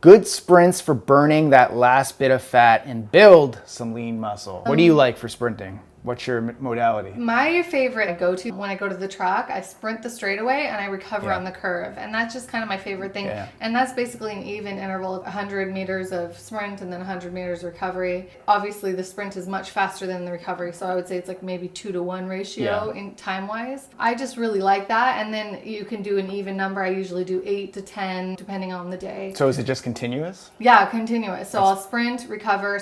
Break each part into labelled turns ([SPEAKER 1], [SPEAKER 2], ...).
[SPEAKER 1] Good sprints for burning that last bit of fat and build some lean muscle. What do you like for sprinting? What's your modality?
[SPEAKER 2] My favorite go-to when I go to the track, I sprint the straightaway and I recover on the curve. And that's just kind of my favorite thing.
[SPEAKER 1] Yeah.
[SPEAKER 2] And that's basically an even interval of 100 meters of sprint and then 100 meters recovery. Obviously, the sprint is much faster than the recovery. So I would say it's like maybe 2-to-1 ratio in time-wise. I just really like that. And then you can do an even number. I usually do 8 to 10, depending on the day.
[SPEAKER 1] So is it just continuous?
[SPEAKER 2] Yeah, continuous. So I'll sprint, recover,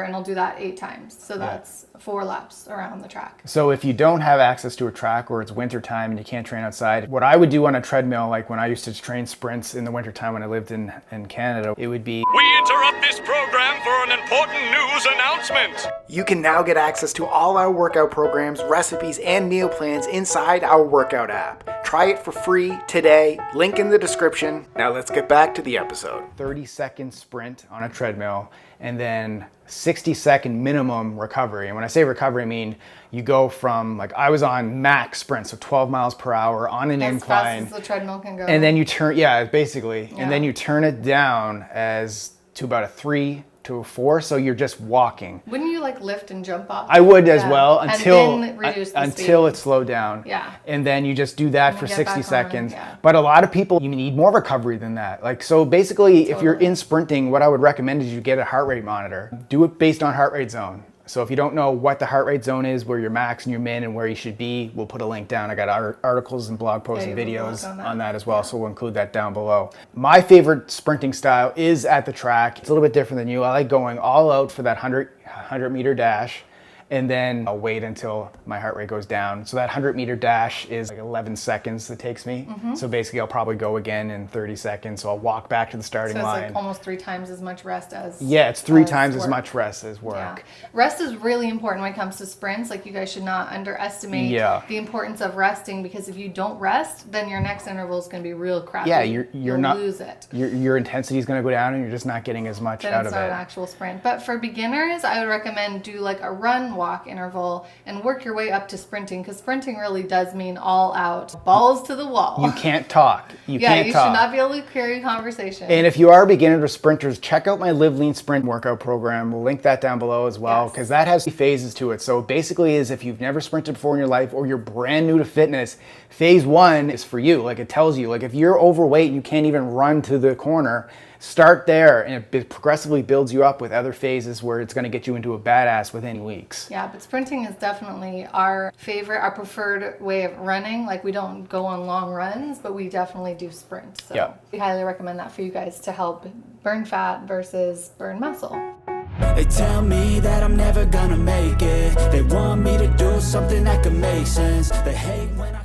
[SPEAKER 2] and I'll do that 8 times. So that's 4 laps around the track.
[SPEAKER 1] So if you don't have access to a track or it's winter time and you can't train outside, what I would do on a treadmill, like when I used to train sprints in the winter time when I lived in Canada, it would be...
[SPEAKER 3] We interrupt this program for an important news announcement.
[SPEAKER 1] You can now get access to all our workout programs, recipes, and meal plans inside our workout app. Try it for free today. Link in the description. Now let's get back to the episode. 30-second sprint on a treadmill and then 60-second minimum recovery. And when I say recovery, I mean you go from, like, I was on max sprint, so 12 miles per hour on an incline.
[SPEAKER 2] As fast as the treadmill can go.
[SPEAKER 1] And then you turn, basically. Yeah. And then you turn it down to about a 3 to a 4, so you're just walking.
[SPEAKER 2] Wouldn't you like lift and jump off?
[SPEAKER 1] I would as well until
[SPEAKER 2] it
[SPEAKER 1] slowed down.
[SPEAKER 2] Yeah.
[SPEAKER 1] And then you just do that for 60 seconds. Yeah. But a lot of people, you need more recovery than that. Like, so basically, if you're in sprinting, what I would recommend is you get a heart rate monitor. Do it based on heart rate zone. So if you don't know what the heart rate zone is, where your max and your min and where you should be, we'll put a link down. I got articles and blog posts and videos on that as well, so we'll include that down below. My favorite sprinting style is at the track. It's a little bit different than you. I like going all out for that 100 meter dash, and then I'll wait until my heart rate goes down. So that 100-meter dash is like 11 seconds it takes me. So basically I'll probably go again in 30 seconds. So I'll walk back to the starting line.
[SPEAKER 2] So it's like almost 3 times as much rest as
[SPEAKER 1] it's 3 times as much rest as work.
[SPEAKER 2] Yeah. Rest is really important when it comes to sprints. Like, you guys should not underestimate the importance of resting, because if you don't rest, then your next interval is going to be real crappy.
[SPEAKER 1] Yeah, you'll not
[SPEAKER 2] lose it.
[SPEAKER 1] Your intensity is going to go down, and you're just not getting as much out of it.
[SPEAKER 2] It's not an actual sprint. But for beginners, I would recommend do like a run walk interval and work your way up to sprinting, because sprinting really does mean all out, balls to the wall.
[SPEAKER 1] You can't talk. You
[SPEAKER 2] should not be able to carry a conversation.
[SPEAKER 1] And if you are beginner sprinters, check out my Live Lean Sprint workout program. We'll link that down below as well, because that has phases to it. So basically is, if you've never sprinted before in your life or you're brand new to fitness, phase 1 is for you. Like, it tells you, like, if you're overweight and you can't even run to the corner, start there, and it progressively builds you up with other phases where it's going to get you into a badass within weeks.
[SPEAKER 2] Yeah, but sprinting is definitely our preferred way of running. Like, we don't go on long runs, but we definitely do sprint. So we highly recommend that for you guys to help burn fat versus burn muscle.
[SPEAKER 4] They tell me that I'm never gonna make it. They want me to do something that could make sense. They hate when I